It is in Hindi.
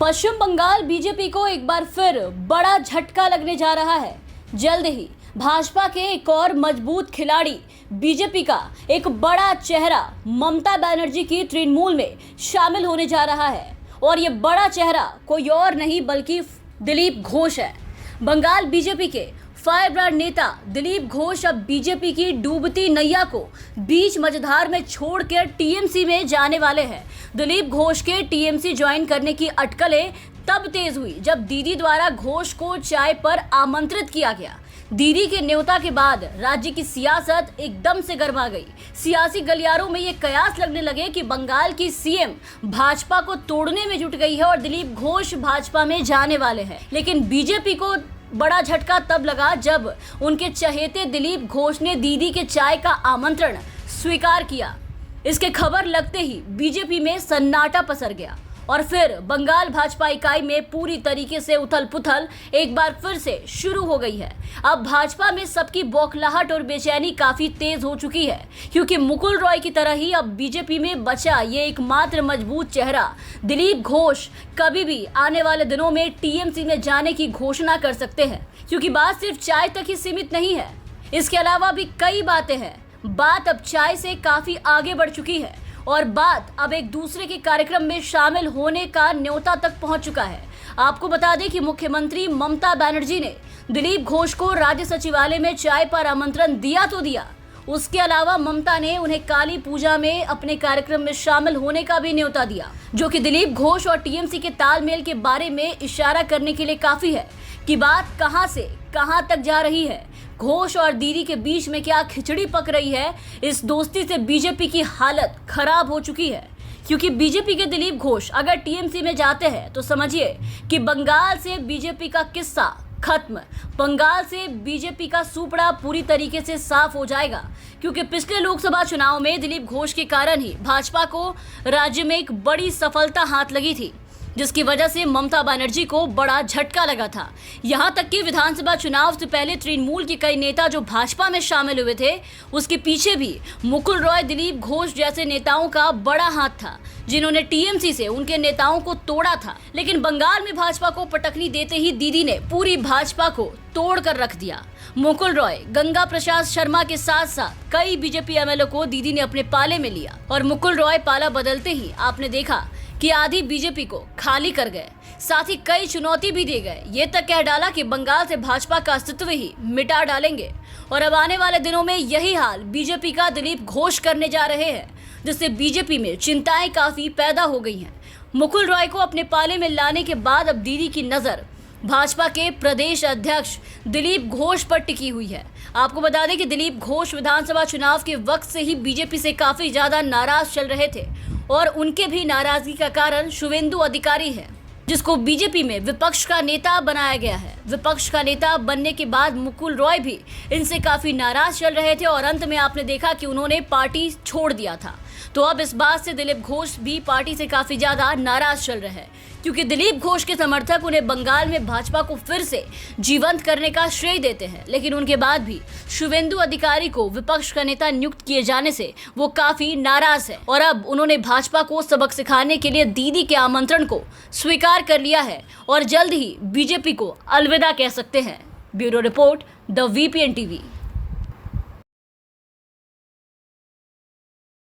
पश्चिम बंगाल बीजेपी को एक बार फिर बड़ा झटका लगने जा रहा है। जल्द ही भाजपा के एक और मजबूत खिलाड़ी बीजेपी का एक बड़ा चेहरा ममता बनर्जी की तृणमूल में शामिल होने जा रहा है और ये बड़ा चेहरा कोई और नहीं बल्कि दिलीप घोष है। बंगाल बीजेपी के फायरब्रांड नेता दिलीप घोष अब बीजेपी की डूबती नैया को बीच मझधार में छोड़कर टीएमसी में जाने वाले हैं। दिलीप घोष के टीएमसी ज्वाइन करने की अटकलें तब तेज हुई जब दीदी द्वारा घोष को चाय पर आमंत्रित किया गया। दीदी के न्योता के बाद राज्य की सियासत एकदम से गर्मा गई। सियासी गलियारों में ये कयास लगने लगे कि बंगाल की सीएम भाजपा को तोड़ने में जुट गई है और दिलीप घोष भाजपा में जाने वाले हैं। लेकिन बीजेपी को बड़ा झटका तब लगा जब उनके चहेते दिलीप घोष ने दीदी के चाय का आमंत्रण स्वीकार किया। इसके खबर लगते ही बीजेपी में सन्नाटा पसर गया और फिर बंगाल भाजपा इकाई में पूरी तरीके से उथल पुथल एक बार फिर से शुरू हो गई है। अब भाजपा में सबकी बौखलाहट और बेचैनी काफी तेज हो चुकी है क्योंकि मुकुल रॉय की तरह ही अब बीजेपी में बचा ये एकमात्र मजबूत चेहरा दिलीप घोष कभी भी आने वाले दिनों में टीएमसी में जाने की घोषणा कर सकते हैं। क्योंकि बात सिर्फ चाय तक ही सीमित नहीं है, इसके अलावा भी कई बातें हैं। बात अब चाय से काफी आगे बढ़ चुकी है और बात अब एक दूसरे के कार्यक्रम में शामिल होने का न्योता तक पहुंच चुका है। आपको बता दें कि मुख्यमंत्री ममता बनर्जी ने दिलीप घोष को राज्य सचिवालय में चाय पर आमंत्रण दिया तो दिया, उसके अलावा ममता ने उन्हें काली पूजा में अपने कार्यक्रम में शामिल होने का भी न्योता दिया, जो कि दिलीप घोष और टीएमसी के तालमेल के बारे में इशारा करने के लिए काफी है कि बात कहां से कहां तक जा रही है। घोष और दीदी के बीच में क्या खिचड़ी पक रही है, इस दोस्ती से बीजेपी की हालत खराब हो चुकी है। क्योंकि बीजेपी के दिलीप घोष अगर टीएमसी में जाते हैं तो समझिए कि बंगाल से बीजेपी का किस्सा खत्म। बंगाल से बीजेपी का सुपड़ा पूरी तरीके से साफ हो जाएगा क्योंकि पिछले लोकसभा चुनाव में दिलीप घोष के कारण ही भाजपा को राज्य में एक बड़ी सफलता हाथ लगी थी, जिसकी वजह से ममता बनर्जी को बड़ा झटका लगा था। यहां तक कि विधानसभा चुनाव से पहले तृणमूल के कई नेता जो भाजपा में शामिल हुए थे, उसके पीछे भी मुकुल रॉय, दिलीप घोष जैसे नेताओं का बड़ा हाथ था, जिन्होंने टीएमसी से उनके नेताओं को तोड़ा था। लेकिन बंगाल में भाजपा को पटकनी देते ही दीदी ने पूरी भाजपा को तोड़ कर रख दिया। मुकुल रॉय, गंगा प्रसाद शर्मा के साथ साथ कई बीजेपी एमएलए को दीदी ने अपने पाले में लिया और मुकुल रॉय पाला बदलते ही आपने देखा कि आधी बीजेपी को खाली कर गए, साथ ही कई चुनौती भी दे गए। ये तक कह डाला कि बंगाल से भाजपा का अस्तित्व ही मिटा डालेंगे और अब आने वाले दिनों में यही हाल बीजेपी का दिलीप घोष करने जा रहे हैं, जिससे बीजेपी में चिंताएं काफी पैदा हो गई हैं। मुकुल रॉय को अपने पाले में लाने के बाद अब दीदी की नजर भाजपा के प्रदेश अध्यक्ष दिलीप घोष पर टिकी हुई है। आपको बता दें कि दिलीप घोष विधानसभा चुनाव के वक्त से ही बीजेपी से काफी ज्यादा नाराज चल रहे थे और उनके भी नाराजगी का कारण शुवेंदु अधिकारी है, जिसको बीजेपी में विपक्ष का नेता बनाया गया है। विपक्ष का नेता बनने के बाद मुकुल रॉय भी इनसे काफी नाराज चल रहे थे और अंत में आपने देखा कि उन्होंने पार्टी छोड़ दिया था। तो अब इस बात से दिलीप घोष भी पार्टी से काफी ज्यादा नाराज चल रहे हैं क्योंकि दिलीप घोष के समर्थक उन्हें बंगाल में भाजपा को फिर से जीवंत करने का श्रेय देते हैं। लेकिन उनके बाद भी शुवेंदु अधिकारी को विपक्ष का नेता नियुक्त किए जाने से वो काफी नाराज है और अब उन्होंने भाजपा को सबक सिखाने के लिए दीदी के आमंत्रण को स्वीकार कर लिया है और जल्द ही बीजेपी को अलविदा कह सकते हैं। Bureau report, the VPN TV.